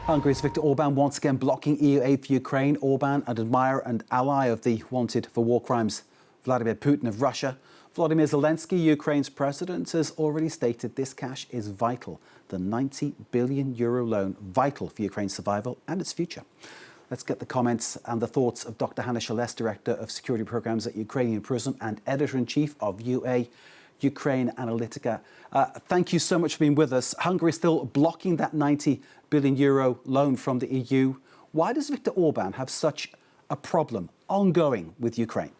Hungary's Viktor Orbán once again blocking EU aid for Ukraine. Orbán, an admirer and ally of the wanted for war crimes Vladimir Putin of Russia. Volodymyr Zelensky, Ukraine's president, has already stated this cash is vital. The €90 billion loan, vital for Ukraine's survival and its future. Let's get the comments and the thoughts of Dr Hanna Shelest, Director of Security Programmes at Ukrainian Prism and Editor-in-Chief of Ukraine Analytica. Thank you so much for being with us. Hungary is still blocking that €90 billion loan from the EU. Why does Viktor Orbán have such a problem ongoing with Ukraine?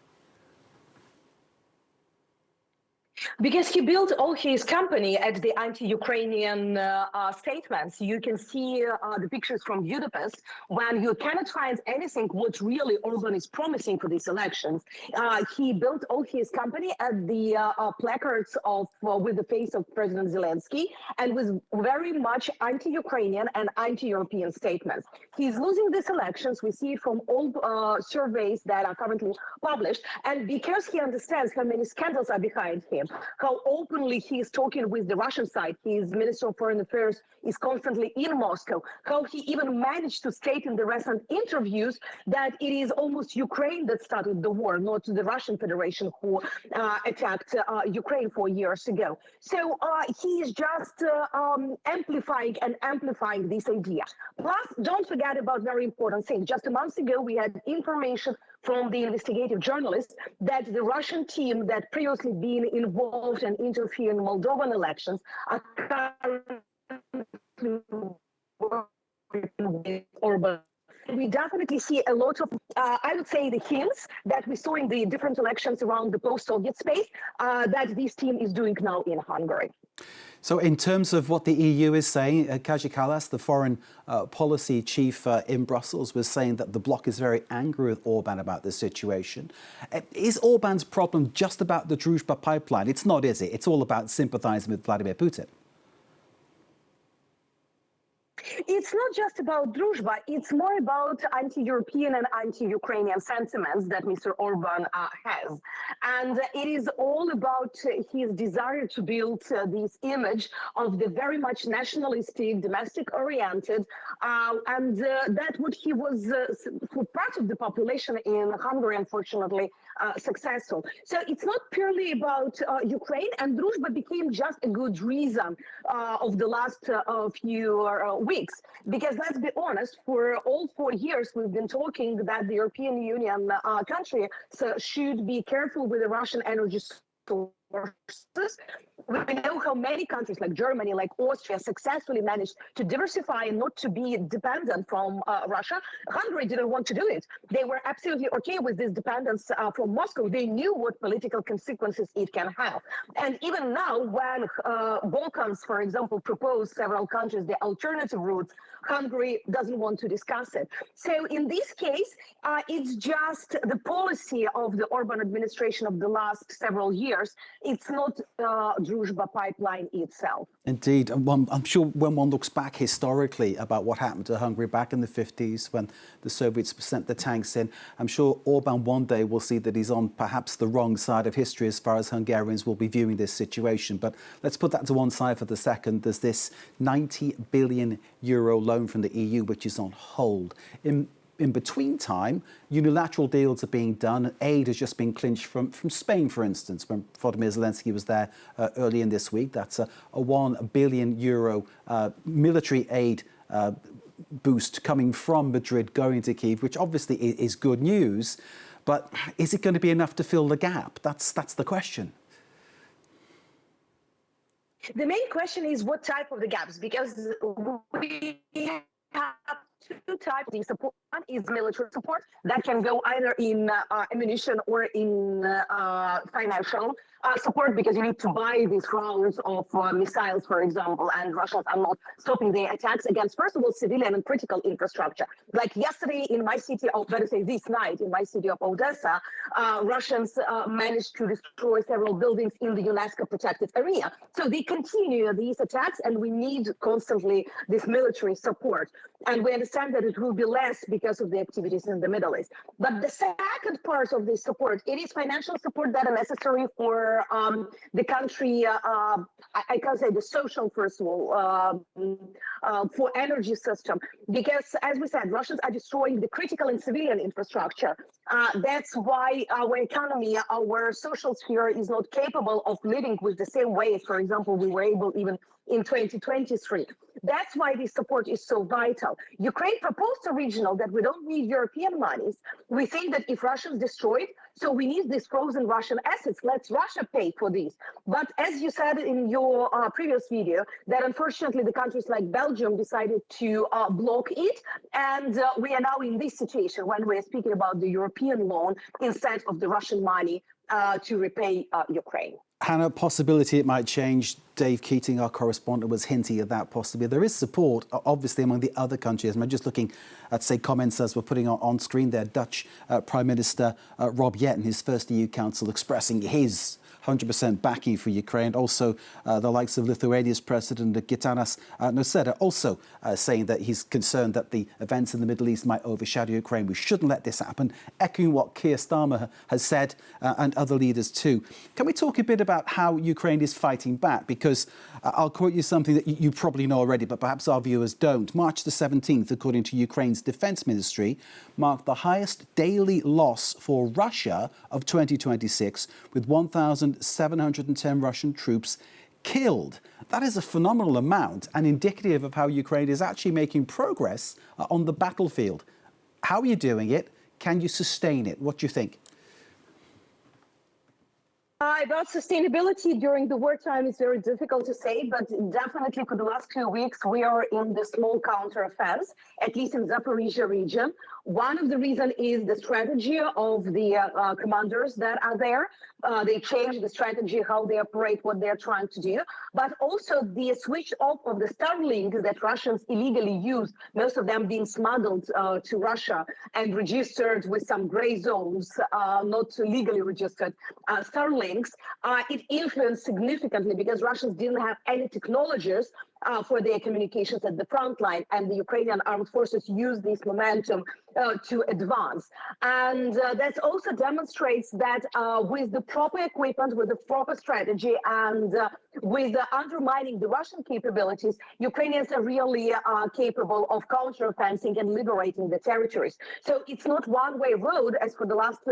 Because he built all his company at the anti-Ukrainian statements. You can see the pictures from Budapest when you cannot find anything what really Orbán is promising for these elections. He built all his company at the placards of with the face of President Zelensky and with very much anti-Ukrainian and anti-European statements. He's losing these elections. We see it from all surveys that are currently published. And because he understands how many scandals are behind him, how openly he is talking with the Russian side. His Minister of Foreign Affairs is constantly in Moscow. How he even managed to state in the recent interviews that it is almost Ukraine that started the war, not the Russian Federation who attacked Ukraine 4 years ago. So he is just amplifying this idea. Plus, don't forget about very important thing. Just a month ago, we had information from the investigative journalists that the Russian team that previously been involved and interfered in Moldovan elections are currently working with Orbán. We definitely see a lot of, I would say, the hints that we saw in the different elections around the post-Soviet space that this team is doing now in Hungary. So in terms of what the EU is saying, Kaja Kallas, the foreign policy chief in Brussels, was saying that the bloc is very angry with Orbán about this situation. Is Orbán's problem just about the Druzhba pipeline? It's not, is it? It's all about sympathising with Vladimir Putin. It's not just about Druzhba, it's more about anti-European and anti-Ukrainian sentiments that Mr. Orbán has. And it is all about his desire to build this image of the very much nationalistic, domestic-oriented, and that what he was, for part of the population in Hungary, unfortunately, successful. So it's not purely about Ukraine, and Druzhba became just a good reason of the last few weeks. Because let's be honest, for all 4 years, we've been talking that the European Union countries should be careful with the Russian energy sources. We know how many countries like Germany, like Austria, successfully managed to diversify and not to be dependent from Russia. Hungary didn't want to do it. They were absolutely okay with this dependence from Moscow. They knew what political consequences it can have. And even now, when Balkans, for example, propose several countries the alternative routes, Hungary doesn't want to discuss it. So in this case, it's just the policy of the Orbán administration of the last several years. It's not Druzhba pipeline itself. Indeed. And I'm sure when one looks back historically about what happened to Hungary back in the 50s when the Soviets sent the tanks in, I'm sure Orbán one day will see that he's on perhaps the wrong side of history as far as Hungarians will be viewing this situation. But let's put that to one side for the second. There's this €90 billion loan from the EU, which is on hold. In between time, unilateral deals are being done. Aid has just been clinched from Spain, for instance, when Volodymyr Zelensky was there early in this week. That's a €1 billion military aid boost coming from Madrid going to Kyiv, which obviously is good news. But is it going to be enough to fill the gap? That's the question. The main question is what type of the gaps, because we have two types of support. One is military support that can go either in ammunition or in financial support, because you need to buy these rounds of missiles, for example, and Russians are not stopping their attacks against, first of all, civilian and critical infrastructure. Like yesterday in my city of, better say this night, in my city of Odessa, Russians managed to destroy several buildings in the UNESCO protected area. So they continue these attacks, and we need constantly this military support. And we understand that it will be less because of the activities in the Middle East. But the second part of this support, it is financial support that are necessary for the country. I can't say the social, first of all, for energy system. Because, as we said, Russians are destroying the critical and civilian infrastructure. That's why our economy, our social sphere is not capable of living with the same way, for example, we were able even in 2023. That's why this support is so vital. Ukraine proposed original that we don't need European monies. We think that if Russians destroy it, so we need these frozen Russian assets. Let's Russia pay for these. But as you said in your previous video, that unfortunately the countries like Belgium decided to block it. And we are now in this situation when we're speaking about the European loan instead of the Russian money to repay Ukraine. Hannah, possibility it might change. Dave Keating, our correspondent, was hinting at that possibly. There is support, obviously, among the other countries. I'm just looking at, say, comments as we're putting on screen there. Dutch Prime Minister Rob Jetten, his first EU Council, expressing his 100% backing for Ukraine. Also, the likes of Lithuania's President Gitanas Nausėda also saying that he's concerned that the events in the Middle East might overshadow Ukraine. We shouldn't let this happen, echoing what Keir Starmer has said and other leaders too. Can we talk a bit about how Ukraine is fighting back? Because I'll quote you something that you probably know already, but perhaps our viewers don't. March the 17th, according to Ukraine's Defense Ministry, marked the highest daily loss for Russia of 2026, with 1,710 Russian troops killed. That is a phenomenal amount and indicative of how Ukraine is actually making progress on the battlefield. How are you doing it? Can you sustain it? What do you think? About sustainability during the wartime is very difficult to say, but definitely for the last 2 weeks, we are in the small counteroffensive, at least in Zaporizhia region. One of the reasons is the strategy of the commanders that are there. They changed the strategy, how they operate, what they're trying to do, but also the switch off of the Starlink that Russians illegally use, most of them being smuggled to Russia and registered with some gray zones, not legally registered Starlinks. It influenced significantly because Russians didn't have any technologies for their communications at the front line, and the Ukrainian armed forces used this momentum to advance. And that also demonstrates that with the proper equipment, with the proper strategy, and with undermining the Russian capabilities, Ukrainians are really capable of counteroffensing and liberating the territories. So it's not one-way road, as for the last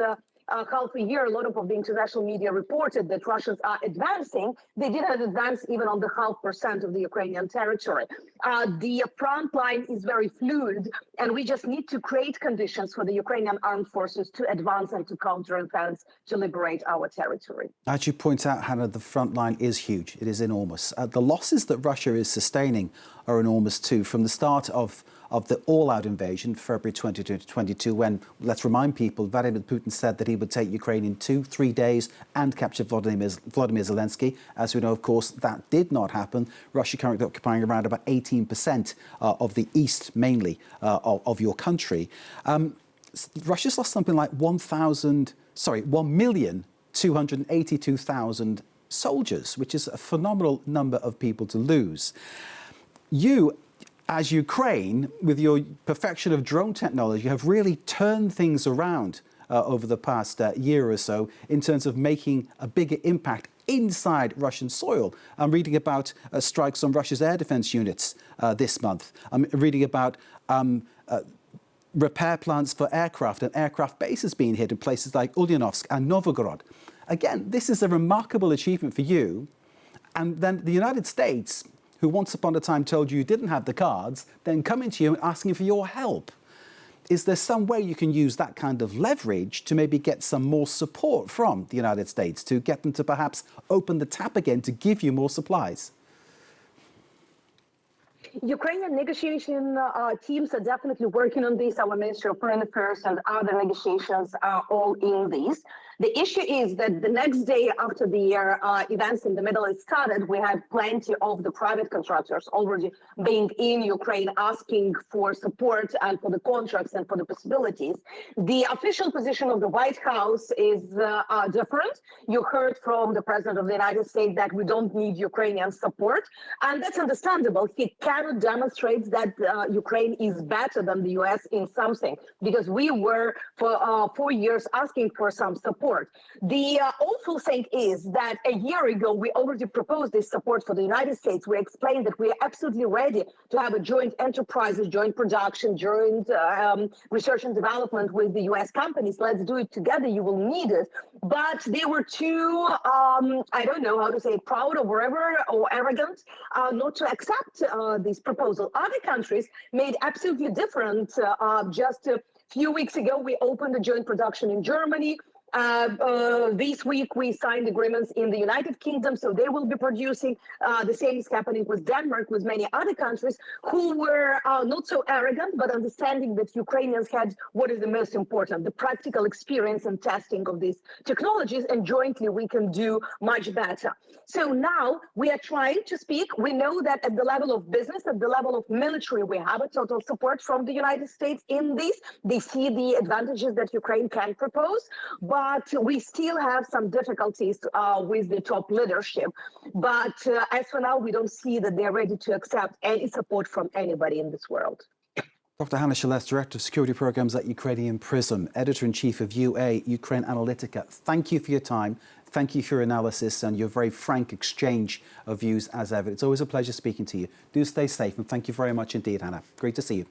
half a year, a lot of the international media reported that Russians are advancing. They didn't advance even on the 0.5% of the Ukrainian territory. The front line is very fluid, and we just need to create conditions for the Ukrainian armed forces to advance and to counteroffense to liberate our territory. As you point out, Hannah, the front line is huge. It is enormous. The losses that Russia is sustaining are enormous too. From the start of the all-out invasion, February 2022, when, let's remind people, Vladimir Putin said that he would take Ukraine in 2-3 days and capture Vladimir Zelensky. As we know, of course, that did not happen. Russia currently occupying around about 18% of the east, mainly, of your country. Russia's lost something like 1,282,000 soldiers, which is a phenomenal number of people to lose. You, as Ukraine, with your perfection of drone technology, have really turned things around over the past year or so in terms of making a bigger impact inside Russian soil. I'm reading about strikes on Russia's air defense units this month. I'm reading about repair plants for aircraft and aircraft bases being hit in places like Ulyanovsk and Novgorod. Again, this is a remarkable achievement for you. And then the United States, who once upon a time told you didn't have the cards, then coming to you and asking for your help. Is there some way you can use that kind of leverage to maybe get some more support from the United States, to get them to perhaps open the tap again to give you more supplies? Ukrainian negotiation teams are definitely working on this. Our Ministry of Foreign Affairs and other negotiations are all in this. The issue is that the next day after the events in the Middle East started, we had plenty of the private contractors already being in Ukraine asking for support and for the contracts and for the possibilities. The official position of the White House is different. You heard from the President of the United States that we don't need Ukrainian support, and that's understandable. He cannot demonstrate that Ukraine is better than the US in something, because we were for 4 years asking for some support support. The awful thing is that a year ago, we already proposed this support for the United States. We explained that we are absolutely ready to have a joint enterprises, joint production, joint research and development with the US companies. Let's do it together. You will need it. But they were too, I don't know how to say, proud or whatever, or arrogant, not to accept this proposal. Other countries made absolutely different. Just a few weeks ago, we opened a joint production in Germany. This week, we signed agreements in the United Kingdom, so they will be producing. The same is happening with Denmark, with many other countries who were not so arrogant, but understanding that Ukrainians had what is the most important, the practical experience and testing of these technologies, and jointly we can do much better. So now we are trying to speak. We know that at the level of business, at the level of military, we have a total support from the United States in this. They see the advantages that Ukraine can propose, but we still have some difficulties with the top leadership. But as for now, we don't see that they're ready to accept any support from anybody in this world. Dr Hanna Shelest, Director of Security Programs at Ukrainian Prism, Editor-in-Chief of UA, Ukraine Analytica. Thank you for your time. Thank you for your analysis and your very frank exchange of views as ever. It's always a pleasure speaking to you. Do stay safe, and thank you very much indeed, Hanna. Great to see you.